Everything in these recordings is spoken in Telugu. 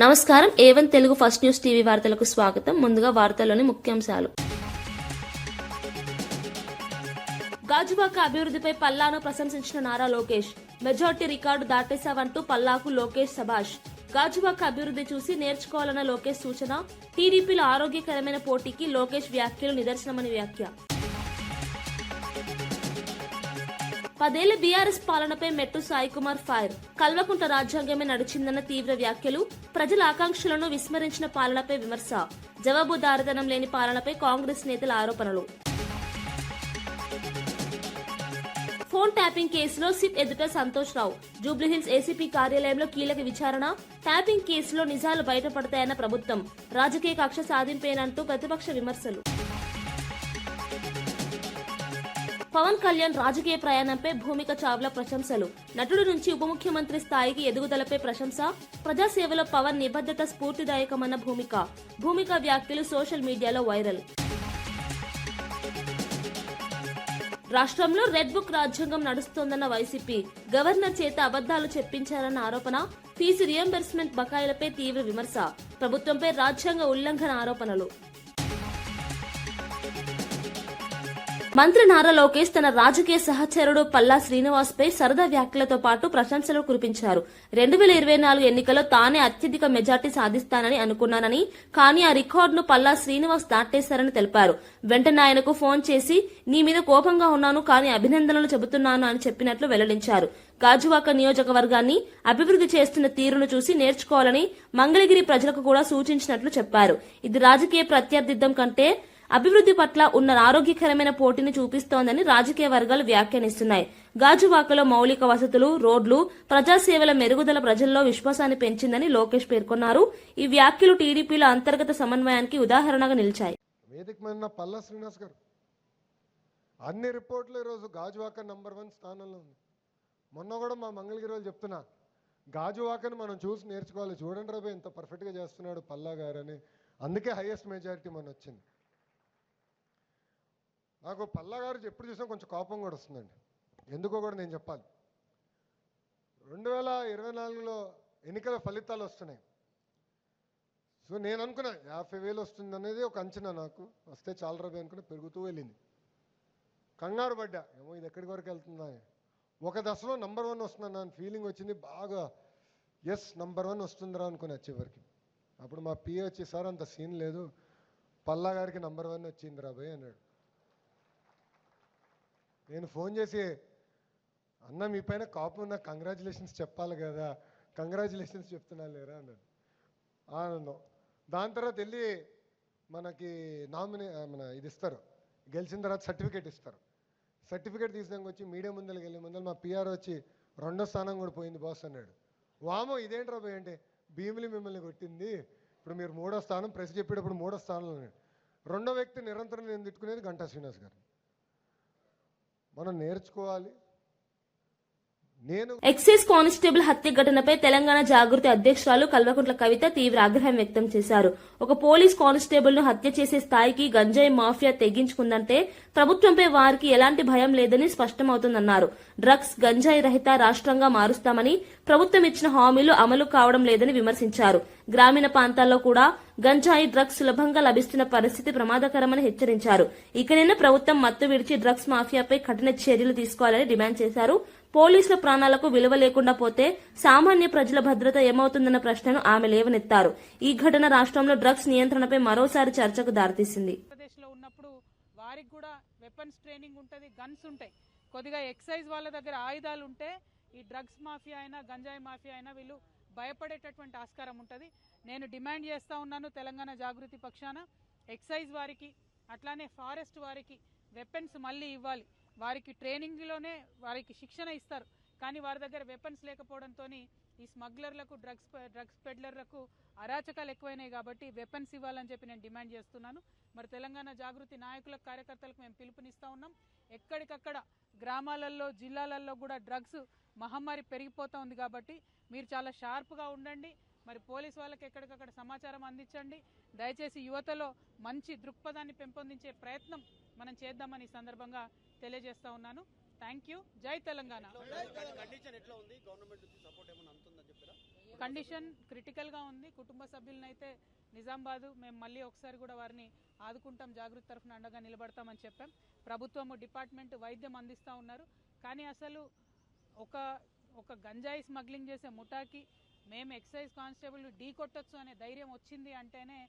నమస్కారం. A1 Telugu first news TV వార్తలకు స్వాగతం. ముందుగా వార్తల్లోని ముఖ్యాంశాలు. గాజువాక అభివృద్ధిపై పల్లాను ప్రశంసించిన నారా లోకేష్. మెజార్టీ రికార్డు దాటేశావంటూ పల్లాకు లోకేష్ శభాష్. గాజువాక అభివృద్ధి చూసి నేర్చుకోవాలన్న లోకేష్ సూచన. టీడీపీలో ఆరోగ్యకరమైన పోటీకి లోకేష్ వ్యాఖ్యలు నిదర్శనమని వ్యాఖ్య. 10 ఏళ్ల బీఆర్ఎస్ పాలనపై మెట్టు సాయికుమార్ ఫైర్. కల్వకుంట్ల రాజ్యాంగమే నడిచిందన్న తీవ్ర వ్యాఖ్యలు. ప్రజల ఆకాంక్షలను విస్మరించిన పాలనపై విమర్శ. జవాబుదారితనం లేని పాలనపై కాంగ్రెస్ నేతల ఆరోపణలు. ఫోన్ ట్యాపింగ్ కేసులో సిట్ ఎదుట సంతోష్ రావు. జూబ్లీహిల్స్ ఏసీపీ కార్యాలయంలో కీలక విచారణ. ట్యాపింగ్ కేసులో నిజాలు బయటపడతాయన్న ప్రభుత్వం. రాజకీయ కక్ష సాధింపేనంటూ ప్రతిపక్ష విమర్శలు. పవన్ కళ్యాణ్ రాజకీయ ప్రయాణంపై భూమిక చావ్లా ప్రశంసలు. నటుడు నుంచి ఉప ముఖ్యమంత్రి స్థాయికి ఎదుగుదలపై ప్రశంస. ప్రజాసేవలో పవన్ నిబద్ధత స్ఫూర్తిదాయకమన్న భూమిక వ్యాఖ్యలు సోషల్ మీడియాలో వైరల్. రాష్ట్రంలో రెడ్ బుక్ రాజ్యాంగం నడుస్తోందన్న వైసీపీ. గవర్నర్ చేత అబద్దాలు చెప్పించారన్న ఆరోపణ. ఫీజు రియంబర్స్మెంట్ బకాయిలపై తీవ్ర విమర్శ. ప్రభుత్వంపై రాజ్యాంగ ఉల్లంఘన ఆరోపణలు. మంత్రి నారా లోకేష్ తన రాజకీయ సహచరుడు పల్లా శ్రీనివాస్ పై సరదా వ్యాఖ్యలతో పాటు ప్రశంసలు కురిపించారు. 2024 ఎన్నికల్లో తానే అత్యధిక మెజార్టీ సాధిస్తానని అనుకున్నానని, కానీ ఆ రికార్డును పల్లా శ్రీనివాస్ దాటేశారని తెలిపారు. వెంటనే ఆయనకు ఫోన్ చేసి నీ మీద కోపంగా ఉన్నాను, కానీ అభినందనలు చెబుతున్నాను అని చెప్పినట్లు వెల్లడించారు. గాజువాక నియోజకవర్గాన్ని అభివృద్ధి చేస్తున్న తీరును చూసి నేర్చుకోవాలని మంగళగిరి ప్రజలకు కూడా సూచించినట్లు చెప్పారు. ఇది రాజకీయ ప్రత్యర్థిత్వం కంటే అభివృద్ధి పట్ల ఉన్న ఆరోగ్యకరమైన పోటీని చూపిస్తోందని రాజకీయ వర్గాలు వ్యాఖ్యానిస్తున్నాయి. గాజువాకలో మౌలిక వసతులు, రోడ్లు, ప్రజాసేవల మెరుగుదల ప్రజల్లో విశ్వాసాన్ని పెంచిందని లోకేష్ పేర్కొన్నారు. ఈ వ్యాఖ్యలు టీడీపీలో అంతర్గత సమన్వయానికి ఉదాహరణగా నిలిచాయి. వేదికమైన పల్లా శ్రీనివాస్ గారు అన్ని రిపోర్ట్లు ఈరోజు గాజువాక నంబర్ 1 స్థానంలో ఉంది. మొన్న కూడా మా మంగళగిరి వాళ్ళు చెప్తున్నా, గాజువాకని మనం చూసి నేర్చుకోవాలి. చూడండి రాబోయ్ ఎంత పర్ఫెక్ట్గా చేస్తున్నాడు పల్లా గారు అని. అందుకే హైయెస్ట్ మెజారిటీ మన వచ్చింది. నాకు పల్లా గారు ఎప్పుడు చూసినా కొంచెం కోపం కూడా వస్తుందండి. ఎందుకో కూడా నేను చెప్పాలి. 2024లో ఎన్నికల ఫలితాలు వస్తున్నాయి. సో నేను అనుకున్నా 50,000 వస్తుంది అనేది ఒక అంచనా. నాకు వస్తే చాలా రూపాయలు అనుకున్నా, పెరుగుతూ వెళ్ళింది. కంగారు పడ్డా, ఏమో ఇది ఎక్కడి వరకు వెళ్తుందా. ఒక దశలో నంబర్ 1 వస్తుందన్న ఫీలింగ్ వచ్చింది. బాగా ఎస్ నంబర్ 1 వస్తుందిరా అనుకుని చివరికి. అప్పుడు మా పిఏ వచ్చి, సార్ అంత సీన్ లేదు, పల్లా గారికి నంబర్ 1 వచ్చింది రాబోయ్ అన్నాడు. నేను ఫోన్ చేసి, అన్న మీ పైన కోపం, నాకు కంగ్రాచులేషన్స్ చెప్పాలి కదా, కంగ్రాచులేషన్స్ చెప్తున్నా లేరా అన్నాడు. ఆనందం. దాని తర్వాత వెళ్ళి మనకి ఇది ఇస్తారు, గెలిచిన తర్వాత సర్టిఫికేట్ ఇస్తారు. సర్టిఫికేట్ తీసినాక వచ్చి మీడియా ముందరికి వెళ్ళే ముందర మా పిఆర్ వచ్చి 2వ స్థానం కూడా పోయింది బాస్ అన్నాడు. వామో ఇదేంట్రా పోయి అంటే, భీమిలి మిమ్మల్ని కొట్టింది, ఇప్పుడు మీరు 3వ స్థానం, ప్రెస్ చెప్పేటప్పుడు 3వ స్థానంలో ఉన్నాడు. 2వ వ్యక్తి నిరంతరం నేను తిట్టుకునేది గంటా శ్రీనివాస్ గారు. మనం నేర్చుకోవాలి. ఎక్సైజ్ కానిస్టేబుల్ హత్య ఘటనపై తెలంగాణ జాగృతి అధ్యక్షురాలు కల్వకుంట్ల కవిత తీవ్ర ఆగ్రహం వ్యక్తం చేశారు. ఒక పోలీస్ కానిస్టేబుల్ ను హత్య చేసే స్థాయికి గంజాయి మాఫియా తెగించుకుందంటే ప్రభుత్వంపై వారికి ఎలాంటి భయం లేదని స్పష్టమవుతుందన్నారు. డ్రగ్స్, గంజాయి రహిత రాష్ట్రంగా మారుస్తామని ప్రభుత్వం ఇచ్చిన హామీలు అమలు కావడం లేదని విమర్శించారు. గ్రామీణ ప్రాంతాల్లో కూడా గంజాయి, డ్రగ్స్ సులభంగా లభిస్తున్న పరిస్థితి ప్రమాదకరమని హెచ్చరించారు. ఇకనైనా ప్రభుత్వం మత్తు విడిచి డ్రగ్స్ మాఫియాపై కఠిన చర్యలు తీసుకోవాలని డిమాండ్ చేశారు. పోలీసుల ప్రాణాలకు విలువ లేకుండా పోతే సామాన్య ప్రజల భద్రత ఏమవుతుందన్న ప్రశ్నను ఆమె లేవనెత్తారు. ఈ ఘటన రాష్ట్రంలో డ్రగ్స్ నియంత్రణపై మరోసారి చర్చకు దారితీసింది. ఉన్నప్పుడు వారికి కూడా వెపన్స్ ట్రైనింగ్ ఉంటుంది, గన్స్ ఉంటాయి. కొద్దిగా ఎక్సైజ్ వాళ్ళ దగ్గర ఆయుధాలు ఉంటే ఈ డ్రగ్స్ మాఫియా అయినా గంజాయి మాఫియా అయినా వీళ్ళు భయపడేటటువంటి ఆస్కారం ఉంటుంది. నేను డిమాండ్ చేస్తూ ఉన్నాను తెలంగాణ జాగృతి పక్షాన, ఎక్సైజ్ వారికి అట్లానే ఫారెస్ట్ వారికి వెపన్స్ మళ్ళీ ఇవ్వాలి. వారికి ట్రైనింగ్లోనే వారికి శిక్షణ ఇస్తారు, కానీ వారి దగ్గర వెపన్స్ లేకపోవడంతో ఈ స్మగ్లర్లకు, డ్రగ్స్ పెడ్లర్లకు అరాచకాలు ఎక్కువైనాయి. కాబట్టి వెపన్స్ ఇవ్వాలని చెప్పి నేను డిమాండ్ చేస్తున్నాను. మరి తెలంగాణ జాగృతి నాయకులకు, కార్యకర్తలకు మేము పిలుపునిస్తూ ఉన్నాం. ఎక్కడికక్కడ గ్రామాలలో, జిల్లాలలో కూడా డ్రగ్స్ మహమ్మారి పెరిగిపోతూ ఉంది. కాబట్టి మీరు చాలా షార్ప్గా ఉండండి. మరి పోలీసు వాళ్ళకి ఎక్కడికక్కడ సమాచారం అందించండి. దయచేసి యువతలో మంచి దృక్పథాన్ని పెంపొందించే ప్రయత్నం మనం చేద్దామని సందర్భంగా తెలియజేస్తా ఉన్నాను. Thank you. జై తెలంగాణ. కండిషన్ క్రిటికల్గా ఉంది. కుటుంబ సభ్యులనైతే నిజామాబాద్ మేము మళ్ళీ ఒకసారి కూడా వారిని ఆదుకుంటాం, జాగృతి తరఫున అండగా నిలబడతామని చెప్పాం. ప్రభుత్వము డిపార్ట్మెంట్ వైద్యం అందిస్తూ ఉన్నారు. కానీ అసలు ఒక గంజాయి స్మగ్లింగ్ చేసే ముఠాకి మేము ఎక్సైజ్ కానిస్టేబుల్ ఢీ కొట్టొచ్చు అనే ధైర్యం వచ్చింది అంటేనే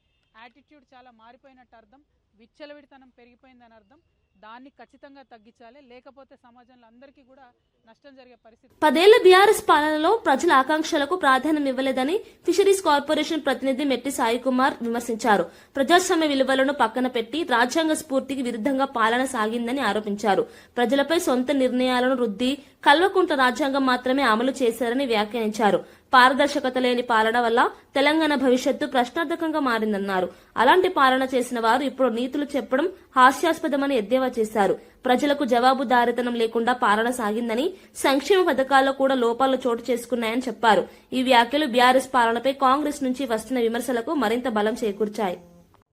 యాటిట్యూడ్ చాలా మారిపోయినట్టు అర్థం, విచ్చలవిడితనం పెరిగిపోయిందని అర్థం. దాన్ని ఖచ్చితంగా తగ్గించాలి, లేకపోతే సమాజంలో అందరికీ కూడా నష్టం జరిగే పరిస్థితి. 10 ఏళ్ల బీఆర్ఎస్ పాలనలో ప్రజల ఆకాంక్షలకు ప్రాధాన్యం ఇవ్వలేదని ఫిషరీస్ కార్పొరేషన్ ప్రతినిధి మెట్టి సాయి కుమార్ విమర్శించారు. ప్రజాస్వామ్య విలువలను పక్కన పెట్టి రాజ్యాంగ స్ఫూర్తికి విరుద్ధంగా పాలన సాగిందని ఆరోపించారు. ప్రజలపై సొంత నిర్ణయాలను రుద్ది కల్వకుంట్ల రాజ్యాంగం మాత్రమే అమలు చేశారని వ్యాఖ్యానించారు. పారదర్శకత లేని పాలన వల్ల తెలంగాణ భవిష్యత్తు ప్రశ్నార్థకంగా మారిందన్నారు. అలాంటి పాలన చేసిన వారు ఇప్పుడు నీతులు చెప్పడం హాస్యాస్పదమని ఎద్దేవా చేశారు. ప్రజలకు జవాబుదారీతనం లేకుండా పాలన సాగిందని, సంక్షేమ పథకాల్లో కూడా లోపాలు చోటు చేసుకున్నాయని చెప్పారు. ఈ వ్యాఖ్యలు బీఆర్ఎస్ పాలనపై కాంగ్రెస్ నుంచి వస్తున్న విమర్శలకు మరింత బలం చేకూర్చాయి.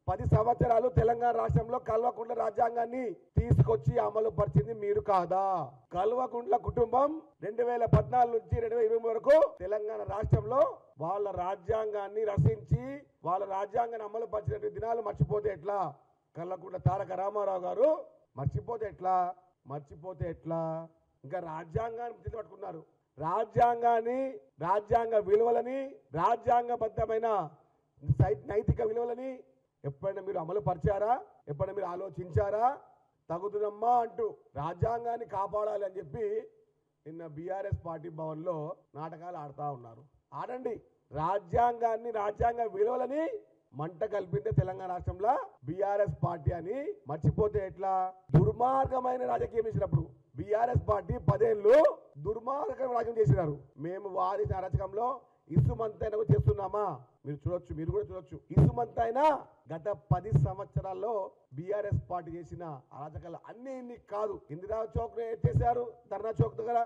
10 సంవత్సరాలు తెలంగాణ రాష్ట్రంలో కల్వకుంట్ల రాజ్యాంగాన్ని తీసుకొచ్చి అమలు పరిచింది మీరు కాదా? కల్వకుంట్ల కుటుంబం 2014 నుంచి 2020 వరకు తెలంగాణ రాష్ట్రంలో వాళ్ళ రాజ్యాంగాన్ని రచించి వాళ్ళ రాజ్యాంగాన్ని అమలు పరిచిన దినాలు మర్చిపోతే ఎట్లా? కల్వకుంట్ల తారక రామారావు గారు మర్చిపోతే ఎట్లా? ఇంకా రాజ్యాంగాన్ని పట్టుకున్నారు. రాజ్యాంగాన్ని, రాజ్యాంగ విలువలని, రాజ్యాంగబద్ధమైన నైతిక విలువలని ఎప్పుడైనా మీరు అమలు పరిచారా? ఎప్పుడైనా మీరు ఆలోచించారా? తగుదునమ్మా అంటూ రాజ్యాంగాన్ని కాపాడాలి అని చెప్పి నిన్న బీఆర్ఎస్ పార్టీ భవన్లో నాటకాలు ఆడుతూ ఉన్నారు. ఆడండి. రాజ్యాంగాన్ని, రాజ్యాంగ విలువలని మంట కల్పిందే తెలంగాణ రాష్ట్రంలో బీఆర్ఎస్ పార్టీ అని మర్చిపోతే ఎట్లా? దుర్మార్గమైన రాజకీయం చేసినప్పుడు బీఆర్ఎస్ పార్టీ 10 ఏళ్ళు దుర్మార్గమైన రాజకీయం చేసినారు. మేము వారి అరాచకంలో ఇసుమంతైనా చేస్తున్నామా? మీరు కూడా చూడొచ్చు. ఇసుమంతైనా గత 10 సంవత్సరాల్లో బీఆర్ఎస్ పార్టీ చేసిన అరాచకాలు అన్ని కాదు. ఇందిరా చౌక్ చేశారు, ధర్నా చౌక్ దగ్గర,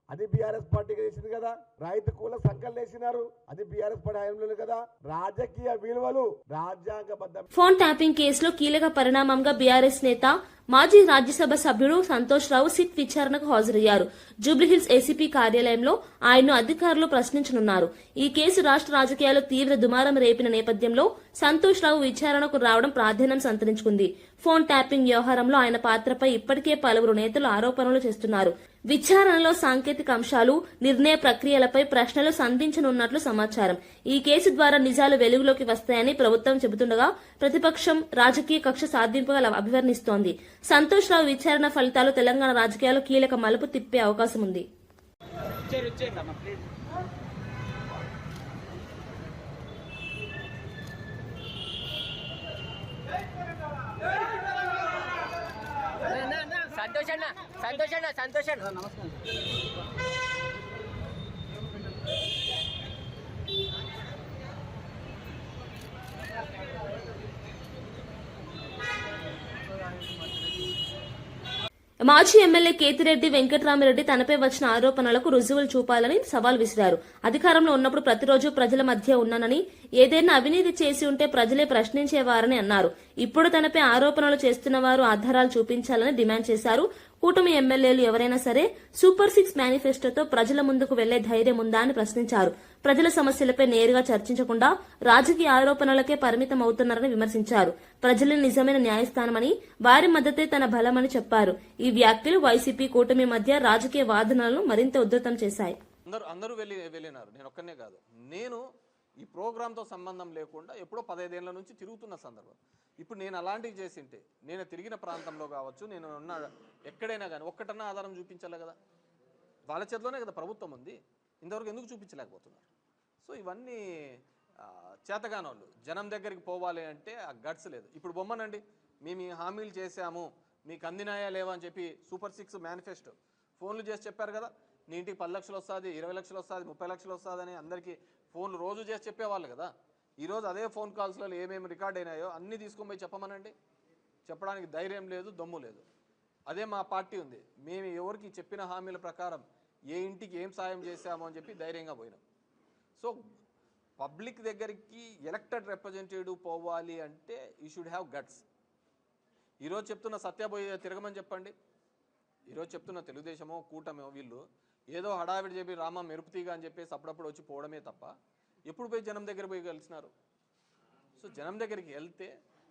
అది బీఆర్ఎస్ పార్టీకి చేసింది కదా. రైతు కూల సంకల్ వేసినారు, అది బీఆర్ఎస్ పార్టీ హయాంలో కదా. రాజకీయ విలువలు, రాజ్యాంగబద్ధ. ఫోన్ ట్యాపింగ్ కేసులో కీలక పరిణామంగా బీఆర్ఎస్ నేత మాజీ రాజ్యసభ సభ్యుడు సంతోష్ రావు సిట్ విచారణకు హాజరయ్యారు. జూబ్లీహిల్స్ ఏసీపీ కార్యాలయంలో ఆయన్ను అధికారులు ప్రశ్నించనున్నారు. ఈ కేసు రాష్ట్ర రాజకీయాల్లో తీవ్ర దుమారం రేపిన నేపథ్యంలో సంతోష్ రావు విచారణకు రావడం ప్రాధాన్యం సంతరించుకుంది. ఫోన్ ట్యాపింగ్ వ్యవహారంలో ఆయన పాత్రపై ఇప్పటికే పలువురు నేతలు ఆరోపణలు చేస్తున్నారు. విచారణలో సాంకేతిక అంశాలు, నిర్ణయ ప్రక్రియలపై ప్రశ్నలు సంధించనున్నట్లు సమాచారం. ఈ కేసు ద్వారా నిజాలు వెలుగులోకి వస్తాయని ప్రభుత్వం చెబుతుండగా ప్రతిపక్షం రాజకీయ కక్ష సాధింపుగా అభివర్ణిస్తోంది. సంతోష్ రావు విచారణ ఫలితాలు తెలంగాణ రాజకీయాల్లో కీలక మలుపు తిప్పే అవకాశం ఉంది. సంతోష్ నమస్కారం. మాజీ ఎమ్మెల్యే కేతిరెడ్డి వెంకట్రామిరెడ్డి తనపై వచ్చిన ఆరోపణలకు రుజువులు చూపాలని సవాల్ విసిరారు. అధికారంలో ఉన్నప్పుడు ప్రతిరోజు ప్రజల మధ్య ఉన్నానని, ఏదైనా అవినీతి చేసి ఉంటే ప్రజలే ప్రశ్నించేవారని అన్నారు. ఇప్పుడు తనపై ఆరోపణలు చేస్తున్న వారు ఆధారాలు చూపించాలని డిమాండ్ చేశారు. కూటమి ఎమ్మెల్యేలు ఎవరైనా సరే సూపర్ 6 మేనిఫెస్టోతో ప్రజల ముందుకు వెళ్లే ధైర్యం ఉందా అని ప్రశ్నించారు. ప్రజల సమస్యలపై నేరుగా చర్చించకుండా రాజకీయ ఆరోపణలకే పరిమితం అవుతున్నారని విమర్శించారు. ప్రజలే నిజమైన న్యాయస్థానమని, వారి మద్దతే తన బలమని చెప్పారు. ఈ వ్యాఖ్యలు వైసీపీ కూటమి మధ్య రాజకీయ వాదనలను మరింత ఉధృతం చేశాయి. అందరూ వెళ్ళినారు, నేను ఒక్కనే కాదు. నేను ఈ ప్రోగ్రాంతో సంబంధం లేకుండా ఎప్పుడో 15 ఏళ్ల నుంచి తిరుగుతున్న సందర్భం. ఇప్పుడు నేను అలాంటివి చేసింటే, నేను తిరిగిన ప్రాంతంలో కావచ్చు, నేను ఉన్న ఎక్కడైనా కానీ ఒక్కటన్నా ఆధారం చూపించాలి కదా. వాళ్ళ చేతిలోనే కదా ప్రభుత్వం ఉంది, ఇంతవరకు ఎందుకు చూపించలేకపోతున్నారు? సో ఇవన్నీ చేతగానోళ్ళు. జనం దగ్గరికి పోవాలి అంటే ఆ గట్స్ లేదు. ఇప్పుడు బొమ్మనండి, మేము ఈ హామీలు చేశాము, మీకు అందినాయా లేవా అని చెప్పి సూపర్ 6 మేనిఫెస్టో ఫోన్లు చేసి చెప్పారు కదా. నీ ఇంటికి 10 లక్షలు వస్తుంది, 20 లక్షలు వస్తుంది, 30 లక్షలు వస్తుందని అందరికీ ఫోన్లు రోజు చేసి చెప్పేవాళ్ళు కదా. ఈరోజు అదే ఫోన్ కాల్స్లో ఏమేమి రికార్డ్ అయినాయో అన్నీ తీసుకొని పోయి చెప్పమనండి. చెప్పడానికి ధైర్యం లేదు, దమ్ము లేదు. అదే మా పార్టీ ఉంది. మేము ఎవరికి చెప్పిన హామీల ప్రకారం ఏ ఇంటికి ఏం సాయం చేశామో అని చెప్పి ధైర్యంగా పోయినాం. సో పబ్లిక్ దగ్గరికి ఎలక్టెడ్ రిప్రజెంటేటివ్ పోవాలి అంటే యూ షుడ్ హ్యావ్ గట్స్. ఈరోజు చెప్తున్న సత్యబోయే తిరగమని చెప్పండి. ఈరోజు చెప్తున్న తెలుగుదేశమో కూటమో వీళ్ళు ఏదో హడావిడి చెప్పి రామ మెరుపుతీగా అని చెప్పేసి అప్పుడప్పుడు వచ్చి పోవడమే తప్ప ఎప్పుడు పోయి జనం దగ్గర పోయి కలిసినారు? సో జనం దగ్గరికి వెళ్తే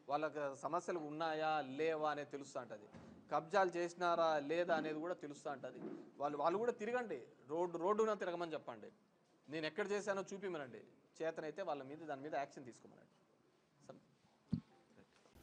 వాళ్ళకి సమస్యలు ఉన్నాయా లేవా అనేది తెలుస్తూ ఉంటుంది, కబ్జాలు చేసినారా లేదా అనేది కూడా తెలుస్తూ ఉంటుంది. వాళ్ళు కూడా తిరగండి, రోడ్డున తిరగమని చెప్పండి, నేను ఎక్కడ చేశానో చూపిమనండి, చేతనైతే వాళ్ళ మీద దాని మీద యాక్షన్ తీసుకోమనండి.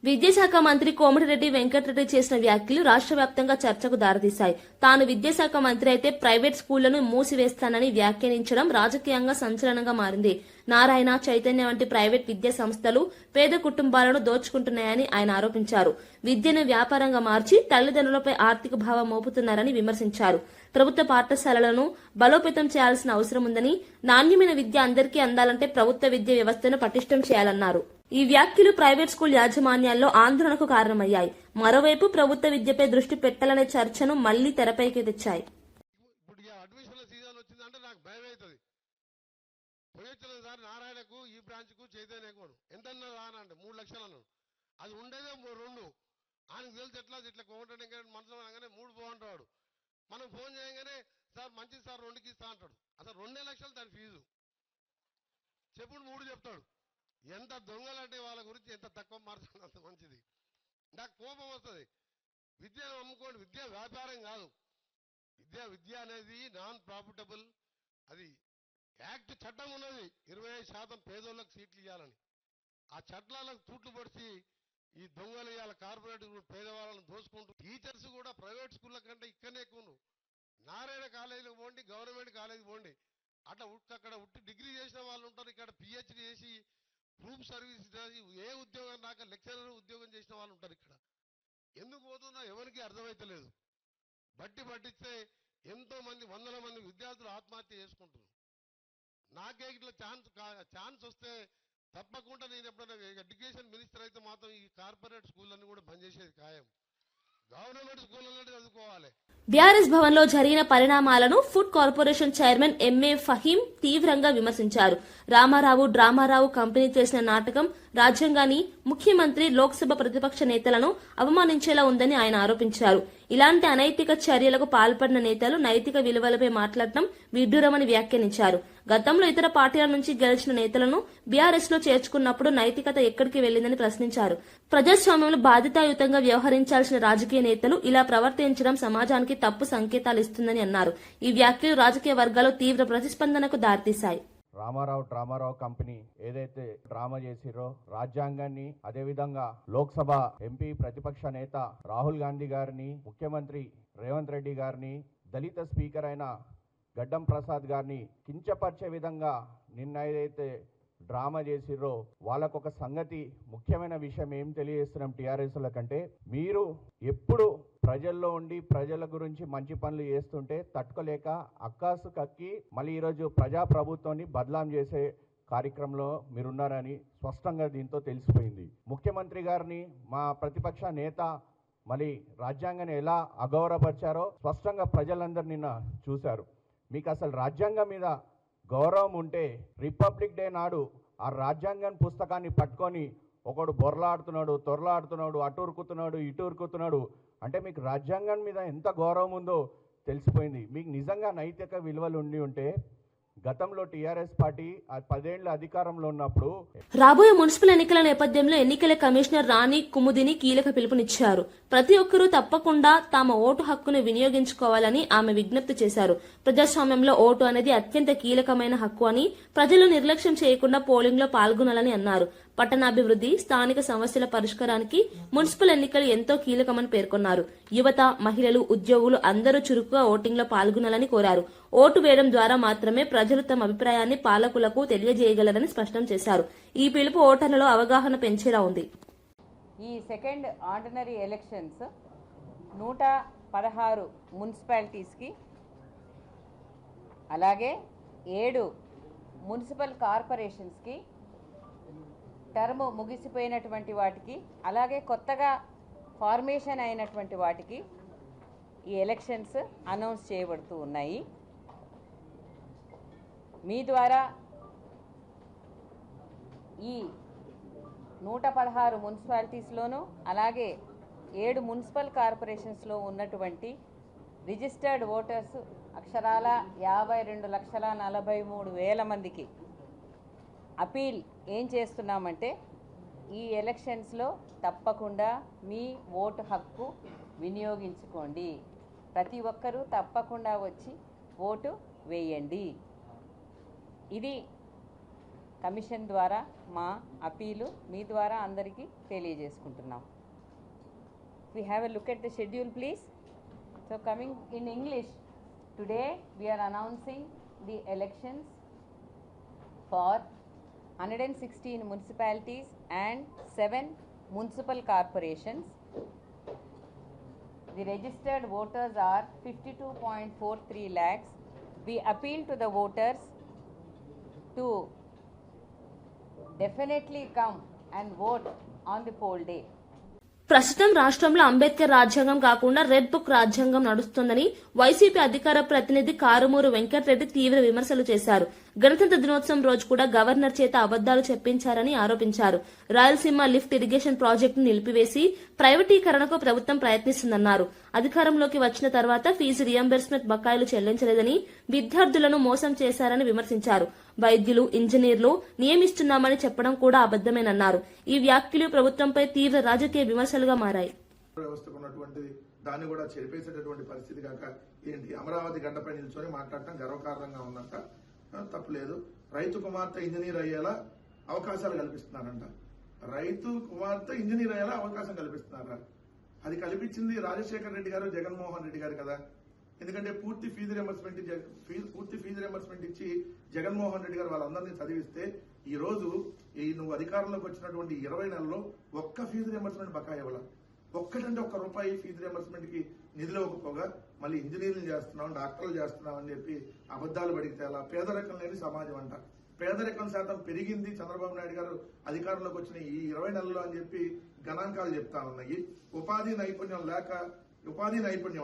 విద్యాశాఖ మంత్రి కోమటిరెడ్డి వెంకటరెడ్డి చేసిన వ్యాఖ్యలు రాష్ట్ర వ్యాప్తంగా చర్చకు దారితీశాయి. తాను విద్యాశాఖ మంత్రి అయితే ప్రైవేట్ స్కూళ్లను మూసివేస్తానని వ్యాఖ్యానించడం రాజకీయంగా సంచలనంగా మారింది. నారాయణ, చైతన్య వంటి ప్రైవేట్ విద్యా సంస్థలు పేద కుటుంబాలను దోచుకుంటున్నాయని ఆయన ఆరోపించారు. విద్యను వ్యాపారంగా మార్చి తల్లిదండ్రులపై ఆర్థిక భావం మోపుతున్నారని విమర్శించారు. ప్రభుత్వ పాఠశాలలను బలోపేతం చేయాల్సిన అవసరం ఉందని, నాణ్యమైన విద్య అందరికీ అందాలంటే ప్రభుత్వ విద్యా వ్యవస్థను పటిష్టం చేయాలన్నారు. ఈ వ్యాఖ్యలు ప్రైవేట్ స్కూల్ యాజమాన్యాల్లో ఆందోళనకు కారణమయ్యాయి. మరోవైపు ప్రభుత్వ విద్యపై దృష్టి పెట్టాలనే చర్చను మళ్లీ తెరపైకి తెచ్చాయి. ఇప్పుడు అడ్మిషన్ల సీజన్ వచ్చిందంటే నాకు భయం అవుతుంది. పోయొచ్చిన సార్ నారాయణకు, ఈ బ్రాంచ్కు, చైతన్యకు ఎంతన్నా రానంటే 3 లక్షలు అన్నాడు. అది ఉండేదే 2. ఆయనకు తెలుసు ఇట్లా కోమటంటే మనసులో అనగానే 3 పోంటాడు. మనం ఫోన్ చేయగానే సార్ మంచిది సార్ 2కి ఇస్తా అంటాడు. అసలు 2 లక్షలు దాని ఫీజు, చెప్పుడు 3 చెప్తాడు. ఎంత దొంగలంటే వాళ్ళ గురించి ఎంత తక్కువ మార్చాలి అంత మంచిది. నాకు కోపం వస్తుంది. విద్యను అమ్ముకోండి, విద్య వ్యాపారం కాదు. విద్య అనేది నాన్ ప్రాఫిటబుల్. అది యాక్ట్ చట్టం ఉన్నది, 25% పేదోళ్ళకి సీట్లు ఇవ్వాలని. ఆ చట్టాలకు తూట్లు పొడిచి ఈ దొంగలు ఇవాళ కార్పొరేట్ పేదవాళ్ళని దోసుకుంటూ, టీచర్స్ కూడా ప్రైవేట్ స్కూళ్ళ కంటే ఇక్కడనే ఎక్కువ. నారాయణ కాలేజీలకు పోండి, గవర్నమెంట్ కాలేజీకి పోండి, అక్కడ డిగ్రీ చేసిన వాళ్ళు ఉంటారు. ఇక్కడ పిహెచ్డి చేసి గ్రూప్ సర్వీస్ ఏ ఉద్యోగం రాక లెక్చరర్ ఉద్యోగం చేసిన వాళ్ళు ఉంటారు. ఇక్కడ ఎందుకు పోతున్నా ఎవరికి అర్థమైతలేదు. పట్టిస్తే ఎంతో మంది, 100ల మంది విద్యార్థులు ఆత్మహత్య చేసుకుంటున్నారు. నాకే ఇట్లా ఛాన్స్ వస్తే తప్పకుండా నేను ఎప్పుడైనా ఎడ్యుకేషన్ మినిస్టర్ అయితే మాత్రం ఈ కార్పొరేట్ స్కూళ్ళన్నీ కూడా బంద్ చేసేది ఖాయం. గవర్నమెంట్ స్కూళ్ళలో చదువుకోవాలి. బీఆర్ఎస్ భవన్ లో జరిగిన పరిణామాలను food corporation chairman MA Faheem తీవ్రంగా విమర్శించారు. డ్రామారావు కంపెనీ చేసిన నాటకం రాజ్యాంగాన్ని, ముఖ్యమంత్రి, లోక్సభ ప్రతిపక్ష నేతలను అవమానించేలా ఉందని ఆయన ఆరోపించారు. ఇలాంటి అనైతిక చర్యలకు పాల్పడిన నేతలు నైతిక విలువలపై మాట్లాడటం విడ్డూరమని వ్యాఖ్యానించారు. గతంలో ఇతర పార్టీల నుంచి గెలిచిన నేతలను బీఆర్ఎస్ లో చేర్చుకున్నప్పుడు నైతికత ఎక్కడికి వెళ్లిందని ప్రశ్నించారు. ప్రజాస్వామ్యంలో బాధ్యతాయుతంగా వ్యవహరించాల్సిన రాజకీయ నేతలు ఇలా ప్రవర్తించడం సమాజానికి తప్పు సంకేతాలు ఇస్తుందని అన్నారు. ఈ వ్యాఖ్యలు రాజకీయ వర్గాల్లో తీవ్ర ప్రతిస్పందనకు దారితీశాయి. డ్రామారావు కంపెనీ ఏదైతే డ్రామా చేసిరో, రాజ్యాంగాన్ని, అదేవిధంగా లోక్సభ ఎంపీ ప్రతిపక్ష నేత రాహుల్ గాంధీ గారిని, ముఖ్యమంత్రి రేవంత్ రెడ్డి గారిని, దళిత స్పీకర్ అయిన గడ్డం ప్రసాద్ గారిని కించపరిచే విధంగా నిన్న ఏదైతే డ్రామా చేసిర్రో, వాళ్ళకొక సంగతి, ముఖ్యమైన విషయం ఏం తెలియజేస్తున్నాం టీఆర్ఎస్ల కంటే, మీరు ఎప్పుడు ప్రజల్లో ఉండి ప్రజల గురించి మంచి పనులు చేస్తుంటే తట్టుకోలేక అక్కాసు కక్కి మళ్ళీ ఈరోజు ప్రజాప్రభుత్వాన్ని బదలాం చేసే కార్యక్రమంలో మీరున్నారని స్పష్టంగా దీంతో తెలిసిపోయింది. ముఖ్యమంత్రి గారిని, మా ప్రతిపక్ష నేత మళ్ళీ రాజ్యాంగాన్ని ఎలా అగౌరవపరిచారో స్పష్టంగా ప్రజలందరూ నిన్న చూశారు. మీకు అసలు రాజ్యాంగం మీద గౌరవం ఉంటే రిపబ్లిక్ డే నాడు ఆ రాజ్యాంగం పుస్తకాన్ని పట్టుకొని ఒకడు తొరలాడుతున్నాడు, అటు ఉరుకుతున్నాడు, ఇటు ఉరుకుతున్నాడు అంటే మీకు రాజ్యాంగం మీద ఎంత గౌరవం ఉందో తెలిసిపోయింది. మీకు నిజంగా నైతిక విలువలు ఉంటే గతంలో టీఆర్ఎస్ పార్టీ 10 ఏళ్ల అధికారంలో ఉన్నప్పుడు. రాబోయే మున్సిపల్ ఎన్నికల నేపథ్యంలో ఎన్నికల కమిషనర్ రాణి కుముదిని కీలక పిలుపునిచ్చారు. ప్రతి ఒక్కరూ తప్పకుండా తమ ఓటు హక్కును వినియోగించుకోవాలని ఆమె విజ్ఞప్తి చేశారు. ప్రజాస్వామ్యంలో ఓటు అనేది అత్యంత కీలకమైన హక్కు అని, ప్రజలు నిర్లక్ష్యం చేయకుండా పోలింగ్ లో పాల్గొనాలని అన్నారు. పట్టణాభివృద్ధి, స్థానిక సమస్యల పరిష్కారానికి మున్సిపల్ ఎన్నికలు ఎంతో కీలకమని పేర్కొన్నారు. యువత, మహిళలు, ఉద్యోగులు అందరూ చురుకుగా ఓటింగ్ లో పాల్గొనాలని కోరారు. ఓటు వేయడం ద్వారా మాత్రమే ప్రజలు తమ అభిప్రాయాన్ని పాలకులకు తెలియజేయగలరని స్పష్టం చేశారు. ఈ పిలుపు ఓటర్లలో అవగాహన పెంచేలా ఉంది. ఈ సెకండ్ ఆర్డినరీ ఎలక్షన్స్ 116 మున్సిపాలిటీస్కి, అలాగే 7 మున్సిపల్ కార్పొరేషన్స్కి, టర్మ్ ముగిసిపోయినటువంటి వాటికి, అలాగే కొత్తగా ఫార్మేషన్ అయినటువంటి వాటికి ఈ ఎలక్షన్స్ అనౌన్స్ చేయబడుతూ ఉన్నాయి. మీ ద్వారా ఈ 116 మున్సిపాలిటీస్లోనూ అలాగే 7 మున్సిపల్ కార్పొరేషన్స్లో ఉన్నటువంటి రిజిస్టర్డ్ ఓటర్స్ అక్షరాల 52,43,000 మందికి అపీల్ ఏం చేస్తున్నామంటే ఈ ఎలక్షన్స్లో తప్పకుండా మీ ఓటు హక్కు వినియోగించుకోండి. ప్రతి ఒక్కరూ తప్పకుండా వచ్చి ఓటు వేయండి. ఇది కమిషన్ ద్వారా మా అపీలు మీ ద్వారా అందరికీ తెలియజేసుకుంటున్నాం. We have a look at the schedule, please. So coming in English, today we are announcing the elections for 116 municipalities and 7 municipal corporations. The registered voters are 52.43 lakhs. We appeal to the voters to definitely come and vote on the poll day. ప్రస్తుతం రాష్ట్రంలో అంబేద్కర్ రాజ్యాంగం కాకుండా రెడ్ బుక్ రాజ్యాంగం నడుస్తోందని వైసీపీ అధికార ప్రతినిధి కారుమూరు వెంకటరెడ్డి తీవ్ర విమర్శలు చేశారు. గణతంత్ర దినోత్సవం రోజు కూడా గవర్నర్ చేత అబద్దాలు చెప్పించారని ఆరోపించారు. రాయలసీమ లిఫ్ట్ ఇరిగేషన్ ప్రాజెక్టును నిలిపివేసి ప్రైవేటీకరణకు ప్రభుత్వం ప్రయత్నిస్తుందన్నారు. అధికారంలోకి వచ్చిన తర్వాత ఫీజు రియంబర్స్మెంట్ బకాయిలు చెల్లించలేదని, విద్యార్థులను మోసం చేశారని విమర్శించారు. వైద్యులు, ఇంజనీర్లు నియమిస్తున్నామని చెప్పడం కూడా అబద్దమేనన్నారు. ఈ వ్యాఖ్యలు ప్రభుత్వంపై తీవ్ర రాజకీయ విమర్శలుగా మారాయి. వ్యవస్థకు ఉన్నటువంటి దాన్ని కూడా చెరిపేసేటటువంటి పరిస్థితి కాక ఏంటి అమరావతి గడ్డపై నిల్చొని మాట్లాడటం గర్వకారణంగా ఉందంట. తప్పులేదు. రైతు కుమార్తె ఇంజనీర్ అయ్యేలా అవకాశాలు కల్పిస్తున్నారంట. రైతు కుమార్తె ఇంజనీర్ అయ్యేలా అవకాశం కల్పిస్తున్నారా? అది కల్పించింది రాజశేఖర రెడ్డి గారు, జగన్మోహన్ రెడ్డి గారు కదా. ఎందుకంటే పూర్తి ఫీజు రియంబర్స్మెంట్ ఇచ్చి జగన్మోహన్ రెడ్డి గారు వాళ్ళందరినీ చదివిస్తే ఈ రోజు నువ్వు అధికారంలోకి వచ్చినటువంటి 20 నెలల్లో ఒక్క ఫీజు రియంబర్స్మెంట్ బకాయి ఇవ్వాల. ఒక్కటంటే ఒక్క రూపాయి ఫీజు రియంబర్స్మెంట్ కి నిధులు ఇవ్వకపోగా మళ్ళీ ఇంజనీర్లు చేస్తున్నాం, డాక్టర్లు చేస్తున్నాం అని చెప్పి అబద్దాలు పడితే అలా. పేదరికం లేని సమాజం అంట. పేదరికం శాతం పెరిగింది చంద్రబాబు నాయుడు గారు అధికారంలోకి వచ్చిన ఈ 20 నెలల్లో అని చెప్పి గణాంకాలు చెప్తా ఉన్నాయి. ఉపాధి నైపుణ్యం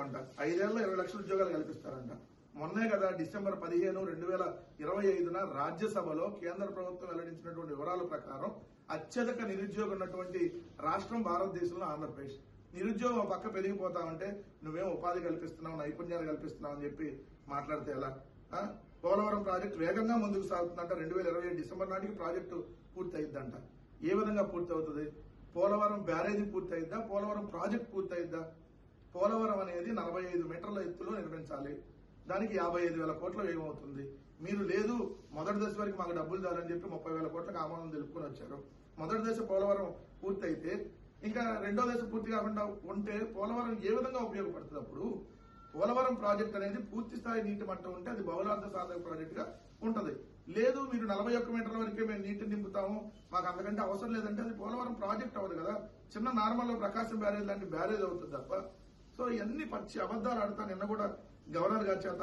అంట. 5 ఏళ్లలో 20 లక్షల ఉద్యోగాలు కల్పిస్తారంట. మొన్నే కదా డిసెంబర్ 15, 2025 రాజ్యసభలో కేంద్ర ప్రభుత్వం వెల్లడించినటువంటి వివరాల ప్రకారం అత్యధిక నిరుద్యోగం ఉన్నటువంటి రాష్ట్రం భారతదేశంలో ఆంధ్రప్రదేశ్. నిరుద్యోగం పక్క పెరిగిపోతా ఉంటే నువ్వేం ఉపాధి కల్పిస్తున్నావు, నైపుణ్యాలు కల్పిస్తున్నావు అని చెప్పి మాట్లాడితే ఎలా? పోలవరం ప్రాజెక్టు వేగంగా ముందుకు సాగుతుందంట. 2027 డిసెంబర్ నాటికి ప్రాజెక్టు పూర్తి అయిద్దంట. ఏ విధంగా పూర్తి అవుతుంది? పోలవరం బ్యారేజీ పూర్తి అయిద్దా? పోలవరం ప్రాజెక్టు పూర్తి అయిద్దా? పోలవరం అనేది 45 మీటర్ల ఎత్తులో నిర్మించాలి. దానికి 55,000 కోట్ల వ్యయం అవుతుంది. మీరు లేదు మొదటి దశ వరకు మాకు డబ్బులు చాలని చెప్పి 30,000 కోట్లకు ఆమోదం తెలుపుకొని వచ్చారు. మొదటి దశ పోలవరం పూర్తయితే ఇంకా రెండో దశ పూర్తి కాకుండా ఉంటే పోలవరం ఏ విధంగా ఉపయోగపడుతుంది? అప్పుడు పోలవరం ప్రాజెక్ట్ అనేది పూర్తి స్థాయి నీటి మట్టం ఉంటే అది బహుళార్థ సాధక ప్రాజెక్ట్ గా ఉంటది. లేదు మీరు 41 మీటర్ల వరకే మేము నీటిని నింపుతాము, మాకు అంతకంటే అవసరం లేదంటే అది పోలవరం ప్రాజెక్ట్ అవ్వదు కదా. చిన్న నార్మల్ ప్రకాశం బ్యారేజ్ లాంటి బ్యారేజ్ అవుతుంది తప్ప. సో ఇవన్నీ పచ్చి అబద్దాలు ఆడుతా. నిన్న కూడా గవర్నర్ గారి చేత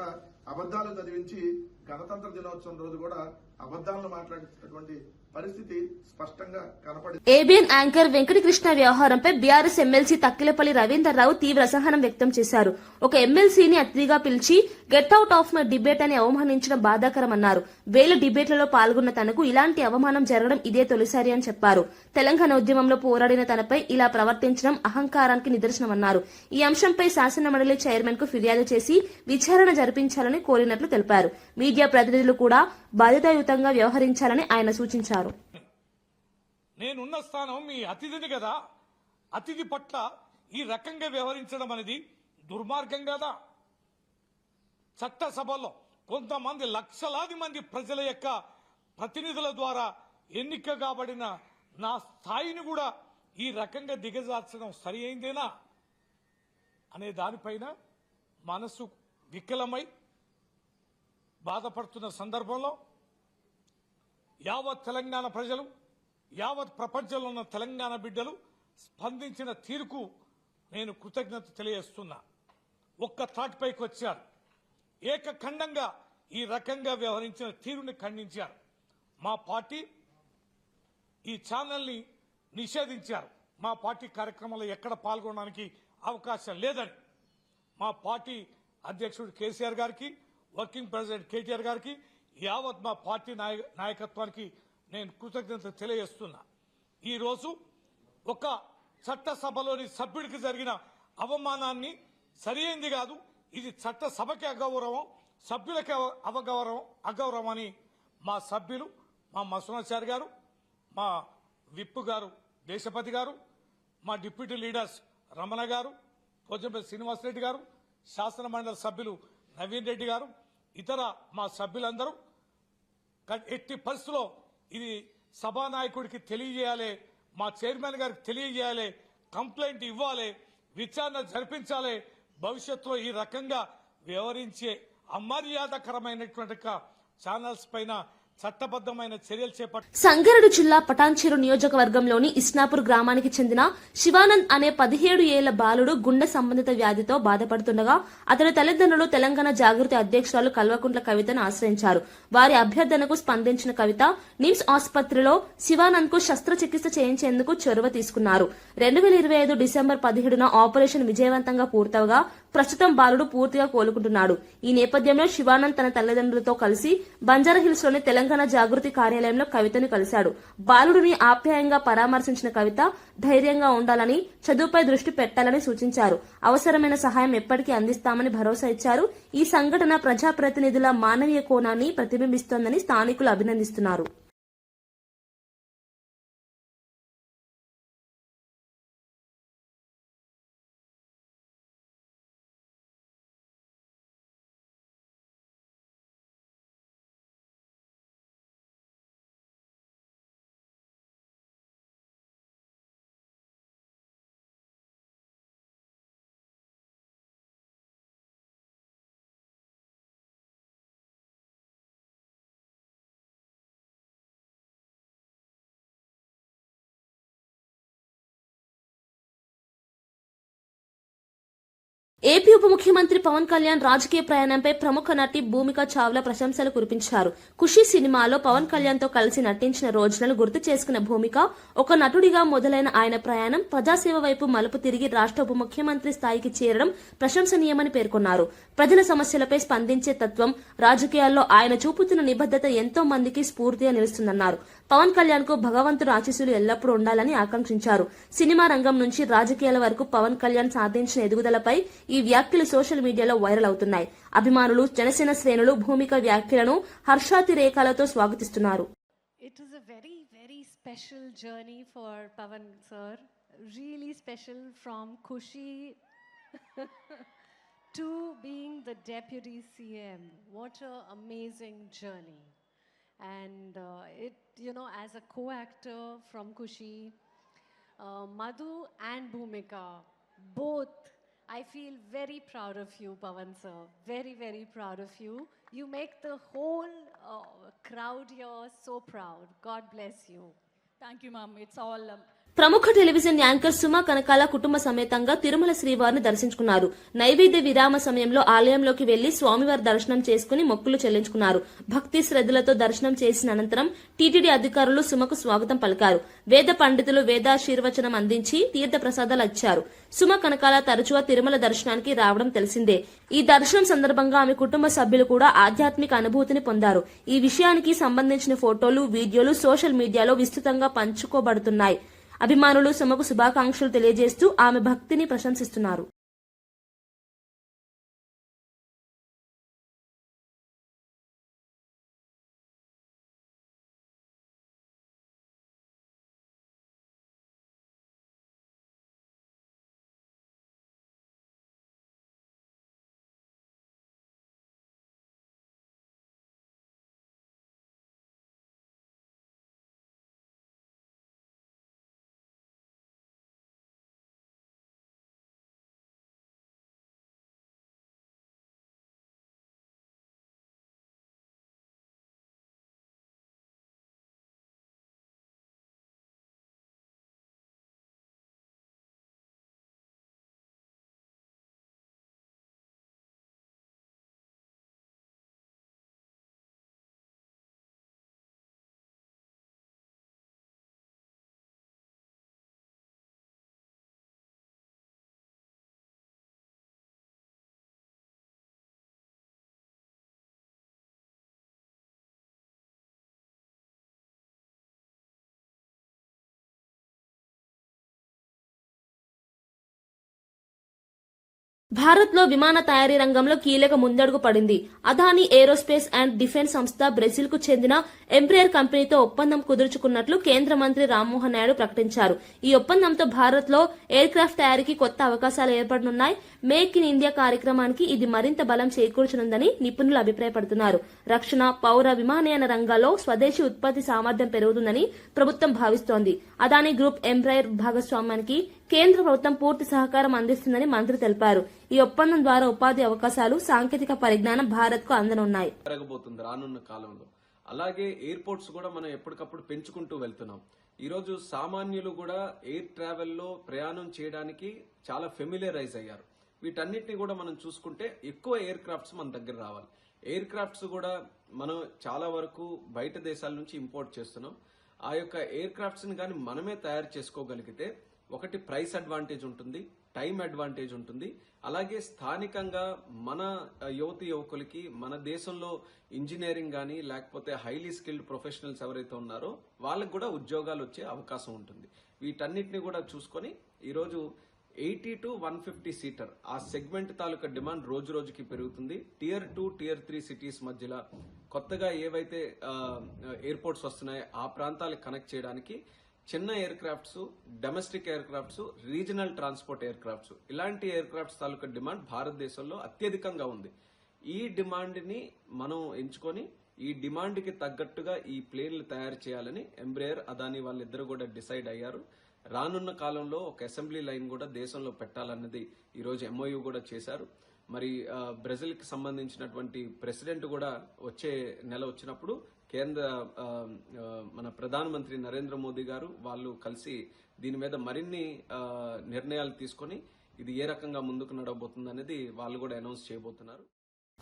అబద్దాలు చదివించి గణతంత్ర దినోత్సవం రోజు కూడా అబద్దాలను మాట్లాడినటువంటి పరిస్థితి స్పష్టంగా కనపడింది. ఏబిఎన్ యాంకర్ వెంకటకృష్ణ వ్యవహారంపై బీఆర్ఎస్ ఎమ్మెల్సీ తక్కిలపల్లి రవీందర్రావు తీవ్ర అసహనం వ్యక్తం చేశారు. ఒక ఎమ్మెల్సీని అతిథిగా పిలిచి get out of my debate అని అవమానించడం బాధాకరమన్నారు. వేల డిబేట్లలో పాల్గొన్న తనకు ఇలాంటి అవమానం జరగడం ఇదే తొలిసారి అని చెప్పారు. తెలంగాణ ఉద్యమంలో పోరాడిన తనపై ఇలా ప్రవర్తించడం అహంకారానికి నిదర్శనమన్నారు. ఈ అంశంపై శాసనమండలి చైర్మన్ కు ఫిర్యాదు చేసి విచారణ జరిపించాలని కోరినట్లు తెలిపారు. మీడియా ప్రతినిధులు కూడా బాధ్యతాయుతంగా వ్యవహరించాలని ఆయన సూచించారు. నేనున్న స్థానం మీ అతిథిని కదా, అతిథి పట్ల ఈ రకంగా వ్యవహరించడం అనేది దుర్మార్గం కదా. చట్టసభలో కొంతమంది లక్షలాది మంది ప్రజల యొక్క ప్రతినిధుల ద్వారా ఎన్నిక కాబడిన నా స్థాయిని కూడా ఈ రకంగా దిగజార్చడం సరి అయిందేనా అనే దానిపైన మనసు వికలమై బాధపడుతున్న సందర్భంలో యావత్ తెలంగాణ ప్రజలు, యావత్ ప్రపంచంలో ఉన్న తెలంగాణ బిడ్డలు స్పందించిన తీరుకు నేను కృతజ్ఞత తెలియజేస్తున్నా. ఒక్క తాటిపైకి వచ్చారు. ఏకఖండంగా ఈ రకంగా వ్యవహరించిన తీరుని ఖండించారు. మా పార్టీ ఈ ఛానల్ని నిషేధించారు. మా పార్టీ కార్యక్రమంలో ఎక్కడ పాల్గొనడానికి అవకాశం లేదని మా పార్టీ అధ్యక్షుడు కేసీఆర్ గారికి, వర్కింగ్ ప్రెసిడెంట్ కేటీఆర్ గారికి, యావత్ మా పార్టీ నాయకత్వానికి నేను కృతజ్ఞత తెలియజేస్తున్నా. ఈరోజు ఒక చట్టసభలోని సభ్యుడికి జరిగిన అవమానాన్ని సరైంది కాదు, ఇది చట్టసభకి అగౌరవం, సభ్యులకి అగౌరవం అని మా సభ్యులు, మా మసూనాచారి గారు, మా విప్ గారు దేశపతి గారు, మా డిప్యూటీ లీడర్స్ రమణ గారు, పోచంపల్లి శ్రీనివాసరెడ్డి గారు, శాసన మండలి సభ్యులు నవీన్ రెడ్డి గారు, ఇతర మా సభ్యులందరూ ఎట్టి పరిస్థితుల్లో ఇది సభానాయకుడికి తెలియజేయాలి, మా చైర్మన్ గారికి తెలియజేయాలి, కంప్లైంట్ ఇవ్వాలి, విచారణ జరిపించాలి. భవిష్యత్తులో ఈ రకంగా వ్యవహరించే అమర్యాదకరమైనటువంటి ఛానల్స్ పైన చట్టబద్దమైన చర్యలు చేపట్టారు. సంగారెడ్డి జిల్లా పటాన్చెరు నియోజకవర్గంలోని ఇస్నాపూర్ గ్రామానికి చెందిన శివానంద్ అనే 17 ఏళ్ల బాలుడు గుండె సంబంధిత వ్యాధితో బాధపడుతుండగా అతని తల్లిదండ్రులు తెలంగాణ జాగృతి అధ్యక్షురాలు కల్వకుంట్ల కవితను ఆశ్రయించారు. వారి అభ్యర్థనకు స్పందించిన కవిత నిమ్స్ ఆసుపత్రిలో శివానంద్ కు శస్త్రచికిత్స చేయించేందుకు చొరవ తీసుకున్నారు. 2025 డిసెంబర్ 17న ఆపరేషన్ విజయవంతంగా పూర్తవగా ప్రస్తుతం బాలుడు పూర్తిగా కోలుకుంటున్నాడు. ఈ నేపథ్యంలో శివానంద్ తన తల్లిదండ్రులతో కలిసి బంజారాహిల్స్ లోని తెలంగాణ జాగృతి కార్యాలయంలో కవితను కలిశాడు. బాలుడిని ఆప్యాయంగా పరామర్శించిన కవిత ధైర్యంగా ఉండాలని, చదువుపై దృష్టి పెట్టాలని సూచించారు. అవసరమైన సహాయం ఎప్పటికీ అందిస్తామని భరోసా ఇచ్చారు. ఈ సంఘటన ప్రజాప్రతినిధుల మానవీయ కోణాన్ని ప్రతిబింబిస్తోందని స్థానికులు అభినందిస్తున్నారు. ఏపీ ఉప ముఖ్యమంత్రి పవన్ కళ్యాణ్ రాజకీయ ప్రయాణంపై ప్రముఖ నటి భూమిక చావ్లా ప్రశంసలు కురిపించారు. ఖుషీ సినిమాలో పవన్ కళ్యాణ్ తో కలిసి నటించిన రోజులను గుర్తు చేసుకున్న భూమిక, ఒక నటుడిగా మొదలైన ఆయన ప్రయాణం ప్రజాసేవ వైపు మలుపు తిరిగి రాష్ట్ర ఉప ముఖ్యమంత్రి స్థాయికి చేరడం ప్రశంసనీయమని పేర్కొన్నారు. ప్రజల సమస్యలపై స్పందించే తత్వం, రాజకీయాల్లో ఆయన చూపుతున్న నిబద్దత ఎంతో మందికి స్ఫూర్తిగా నిలుస్తుందన్నారు. పవన్ కళ్యాణ్ కు భగవంతుడు ఆశీస్సులు ఎల్లప్పుడూ ఉండాలని ఆకాంక్షించారు. సినిమా రంగం నుంచి రాజకీయాల వరకు పవన్ కళ్యాణ్ సాధించిన ఎదుగుదలపై ఈ వ్యాఖ్యలు సోషల్ మీడియాలో వైరల్ అవుతున్నాయి. అభిమానులు, జనసేన శ్రేణులు భూమిక వ్యాఖ్యలను హర్షాతిరేకాలతో స్వాగతిస్తున్నారు. It is a very, very special journey for Pavan sir. Really special, from Khushi to being the deputy CM. What an amazing journey. And as a co-actor from Khushi, Madhu and Bhumika, both, I feel very proud of you, Pavan sir. Very, very proud of you. You make the whole crowd here so proud. God bless you. Thank you, ma'am. It's all... ప్రముఖ టెలివిజన్ యాంకర్ సుమ కనకాల కుటుంబ సమేతంగా తిరుమల శ్రీవారిని దర్శించుకున్నారు. నైవేద్య విరామ సమయంలో ఆలయంలోకి వెళ్లి స్వామివారి దర్శనం చేసుకుని మొక్కులు చెల్లించుకున్నారు. భక్తి శ్రద్ధలతో దర్శనం చేసిన అనంతరం టీటీడీ అధికారులు సుమకు స్వాగతం పలికారు. వేద పండితులు వేదాశీర్వచనం అందించి తీర్థ ప్రసాదాలు ఇచ్చారు. సుమ కనకాల తరచుగా తిరుమల దర్శనానికి రావడం తెలిసిందే. ఈ దర్శనం సందర్భంగా ఆమె కుటుంబ సభ్యులు కూడా ఆధ్యాత్మిక అనుభూతిని పొందారు. ఈ విషయానికి సంబంధించిన ఫోటోలు, వీడియోలు సోషల్ మీడియాలో విస్తృతంగా పంచుకోబడుతున్నాయి. అభిమానులు సుమకు శుభాకాంక్షలు తెలియజేస్తూ ఆమె భక్తిని ప్రశంసిస్తున్నారు. భారత్లో విమాన తయారీ రంగంలో కీలక ముందడుగు పడింది. అదానీ ఏరోస్పేస్ అండ్ డిఫెన్స్ సంస్థ బ్రెజిల్కు చెందిన ఎంబ్రేయర్ కంపెనీతో ఒప్పందం కుదుర్చుకున్నట్లు కేంద్ర మంత్రి రామ్మోహన్ నాయుడు ప్రకటించారు. ఈ ఒప్పందంతో భారత్లో ఎయిర్ క్రాఫ్ట్ తయారీకి కొత్త అవకాశాలు ఏర్పడనున్నాయి. మేక్ ఇన్ ఇండియా కార్యక్రమానికి ఇది మరింత బలం చేకూర్చనుందని నిపుణులు అభిప్రాయపడుతున్నారు. రక్షణ, పౌర విమానయాన రంగాల్లో స్వదేశీ ఉత్పత్తి సామర్థ్యం పెరుగుతుందని ప్రభుత్వం భావిస్తోంది. అదానీ గ్రూప్ ఎంబ్రేయర్ భాగస్వామ్యానికి కేంద్ర ప్రభుత్వం పూర్తి సహకారం అందిస్తుందని మంత్రి తెలిపారు. ఈ ఒప్పందం ద్వారా ఉపాధి అవకాశాలు, సాంకేతిక పరిజ్ఞానం భారత్కు అందనున్నాయి. పెరగబోతుంది రానున్న కాలంలో. అలాగే ఎయిర్పోర్ట్స్ కూడా మనం ఎప్పటికప్పుడు పెంచుకుంటూ వెళ్తున్నాం. ఈరోజు సామాన్యులు కూడా ఎయిర్ ట్రావెల్లో ప్రయాణం చేయడానికి చాలా ఫెమిలియరైజ్ అయ్యారు. వీటన్నిటిని కూడా మనం చూసుకుంటే ఎక్కువ ఎయిర్ క్రాఫ్ట్స్ మన దగ్గర రావాలి. ఎయిర్ క్రాఫ్ట్స్ కూడా మనం చాలా వరకు బయట దేశాల నుంచి ఇంపోర్ట్ చేస్తున్నాం. ఆ యొక్క ఎయిర్ క్రాఫ్ట్స్ ని కానీ మనమే తయారు చేసుకోగలిగితే ఒకటి ప్రైస్ అడ్వాంటేజ్ ఉంటుంది, టైం అడ్వాంటేజ్ ఉంటుంది. అలాగే స్థానికంగా మన యువతి యువకులకి మన దేశంలో ఇంజనీరింగ్ కానీ లేకపోతే హైలీ స్కిల్డ్ ప్రొఫెషనల్స్ ఎవరైతే ఉన్నారో వాళ్ళకి కూడా ఉద్యోగాలు వచ్చే అవకాశం ఉంటుంది. వీటన్నిటిని కూడా చూసుకొని ఈరోజు 80 to 150 సీటర్ ఆ సెగ్మెంట్ తాలూకా డిమాండ్ రోజు రోజుకి పెరుగుతుంది. Tier 2, Tier 3 సిటీస్ మధ్యలో కొత్తగా ఏవైతే ఎయిర్పోర్ట్స్ వస్తున్నాయో ఆ ప్రాంతాలకు కనెక్ట్ చేయడానికి చిన్న air crafts, domestic air crafts, regional transport air crafts, ఇలాంటి ఎయిర్ క్రాఫ్ట్స్ తాలూకా డిమాండ్ భారతదేశంలో అత్యధికంగా ఉంది. ఈ డిమాండ్ ని మనం ఎంచుకొని ఈ డిమాండ్ కి తగ్గట్టుగా ఈ ప్లేన్లు తయారు చేయాలని ఎంబ్రేయర్, అదానీ వాళ్ళిద్దరు కూడా డిసైడ్ అయ్యారు. రానున్న కాలంలో ఒక అసెంబ్లీ లైన్ కూడా దేశంలో పెట్టాలన్నది ఈరోజు MOU కూడా చేశారు. మరి బ్రెజిల్ కి సంబంధించినటువంటి ప్రెసిడెంట్ కూడా వచ్చే నెల వచ్చినప్పుడు కేంద్ర మన ప్రధానమంత్రి నరేంద్ర మోదీ గారు వాళ్ళు కలిసి దీని మీద మరిన్ని నిర్ణయాలు తీసుకొని ఇది ఏ రకంగా ముందుకు నడవబోతుంది అనేది వాళ్ళు కూడా అనౌన్స్ చేయబోతున్నారు.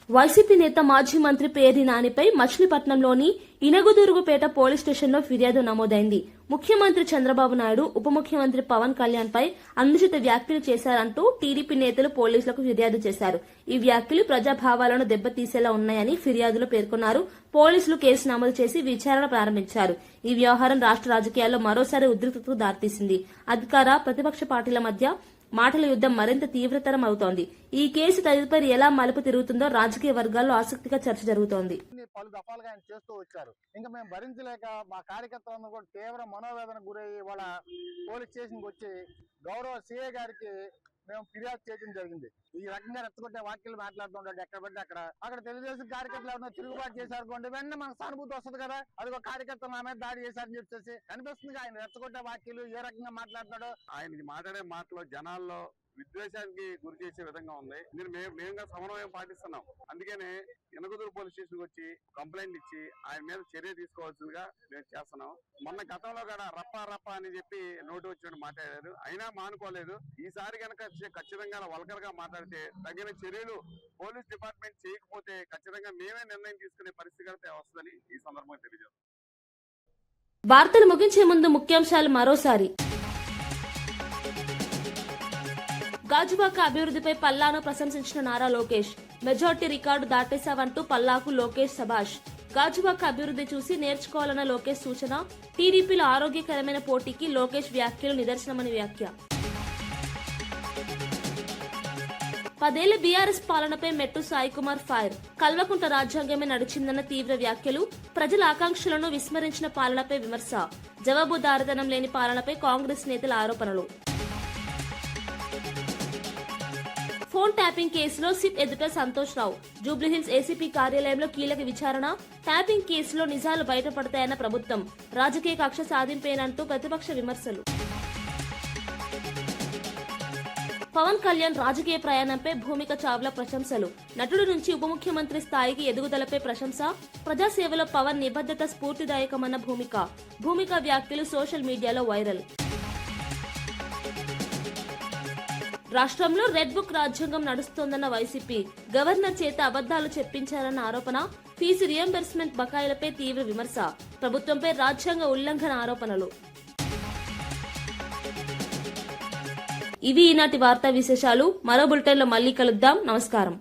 వైసీపీ నేత మాజీ మంత్రి పేర్ని నానిపై మచిలీపట్నంలోని ఇనగుదురుగుపేట పోలీస్ స్టేషన్లో ఫిర్యాదు నమోదైంది. ముఖ్యమంత్రి చంద్రబాబు నాయుడు, ఉప ముఖ్యమంత్రి పవన్ కళ్యాణ్ పై అనుచిత వ్యాఖ్యలు చేశారంటూ టీడీపీ నేతలు పోలీసులకు ఫిర్యాదు చేశారు. ఈ వ్యాఖ్యలు ప్రజాభావాలను దెబ్బతీసేలా ఉన్నాయని ఫిర్యాదులో పేర్కొన్నారు. పోలీసులు కేసు నమోదు చేసి విచారణ ప్రారంభించారు. ఈ వ్యవహారం రాష్ట్ర రాజకీయాల్లో మరోసారి ఉద్రిక్తతకు దారితీసింది. అధికార, ప్రతిపక్ష పార్టీల మధ్య మాటల యుద్దం మరింత తీవ్రతరం అవుతోంది. ఈ కేసు తదుపరి ఎలా మలుపు తిరుగుతుందో రాజకీయ వర్గాల్లో ఆసక్తిగా చర్చ జరుగుతోంది. పలు దఫాలుగా ఆయన చేస్తూ వచ్చారు. ఇంకా మేము భరించలేక మా కార్యకర్తలను కూడా తీవ్ర మనోవేదన గురయ్యి వాళ్ళ పోలీస్ స్టేషన్కి వచ్చి గౌరవ CA గారికి మేము ఫిర్యాదు చేయడం జరిగింది. ఈ రకంగా రెచ్చగొట్టే వాక్యాలు మాట్లాడుతుంటాడు ఎక్కడ పడితే అక్కడ తెలుగుదేశం కార్యకర్తలు ఎవరైనా తిరుగుబాటు చేశారు వెంటనే మనకు సానుభూతి వస్తుంది కదా. అదిగో కార్యకర్తలు నా మీద దాడి చేశారని చెప్పేసి అనిపిస్తుంది. ఆయన రెచ్చగొట్టే వాక్యాలు ఏ రకంగా మాట్లాడుతున్నాడో, ఆయన మాట్లాడే మాటలో జనాల్లో విద్వేషానికి గురి చేసే విధంగా ఉంది. మేముగా సమన్వయం పాటిస్తున్నాం. అందుకనే ఎనగదూరు పోలీస్ స్టేషన్ వచ్చి కంప్లైంట్ ఇచ్చి ఆయన మీద చర్య తీసుకోవాల్సిందిగా మేము చేస్తున్నాం. మొన్న గతంలో కూడా రప్ప అని చెప్పి నోటు వచ్చినట్టు మాట్లాడారు, అయినా మానుకోలేదు. ఈసారి కనుక ఖచ్చితంగా వల్గర్ గా మాట్లాడితే తగిన చర్యలు పోలీస్ డిపార్ట్మెంట్ చేయకపోతే ఖచ్చితంగా మేమే నిర్ణయం తీసుకునే పరిస్థితి అయితే వస్తుందని ఈ సందర్భంగా తెలియజేస్తాం. వార్తలు ముగించే ముందు ముఖ్యాంశాలు మరోసారి. గాజువాక అభివృద్ధిపై పల్లాను ప్రశంసించిన నారా లోకేష్. మెజార్టీ రికార్డు దాటేశావంటూ పల్లాకు లోకేష్ శభాష్. గాజువాక అభివృద్ధి చూసి నేర్చుకోవాలన్న లోకేష్ సూచన. టీడీపీలో ఆరోగ్యకరమైన పోటీకి లోకేష్ వ్యాఖ్యలు నిదర్శనమని వ్యాఖ్య. 10 ఏళ్ల బీఆర్ఎస్ పాలనపై మెట్టు సాయికుమార్ ఫైర్. కల్వకుంట్ల రాజ్యాంగమే నడిచిందన్న తీవ్ర వ్యాఖ్యలు. ప్రజల ఆకాంక్షలను విస్మరించిన పాలనపై విమర్శ. జవాబుదారితనం లేని పాలనపై కాంగ్రెస్ నేతల ఆరోపణలు. ఫోన్ ట్యాపింగ్ కేసులో సిట్ ఎదుట సంతోష్ రావు. జూబ్లీహిల్స్ ఏసీపీ కార్యాలయంలో కీలక విచారణ. ట్యాపింగ్ కేసులో నిజాలు బయటపడతాయన్న ప్రభుత్వం. రాజకీయ కక్ష సాధింపేనంటూ ప్రతిపక్ష విమర్శలు. పవన్ కళ్యాణ్ రాజకీయ ప్రయాణంపై భూమిక చావ్లా ప్రశంసలు. నటుడి నుంచి ఉప ముఖ్యమంత్రి స్థాయికి ఎదుగుదలపై ప్రశంస. ప్రజాసేవలో పవన్ నిబద్ధత స్ఫూర్తిదాయకమన్న భూమిక వ్యాఖ్యలు సోషల్ మీడియాలో వైరల్. రాష్ట్రంలో రెడ్ బుక్ రాజ్యాంగం నడుస్తోందన్న వైసీపీ. గవర్నర్ చేత అబద్దాలు చెప్పించారన్న ఆరోపణ. ఫీజు రియంబర్స్మెంట్ బకాయిలపై తీవ్ర విమర్శ. ప్రభుత్వంపై రాజ్యాంగ ఉల్లంఘన ఆరోపణలు. ఇవి ఈనాటి వార్తా విశేషాలు. మరో బులెటిన్లో మళ్ళీ కలుద్దాం. నమస్కారం.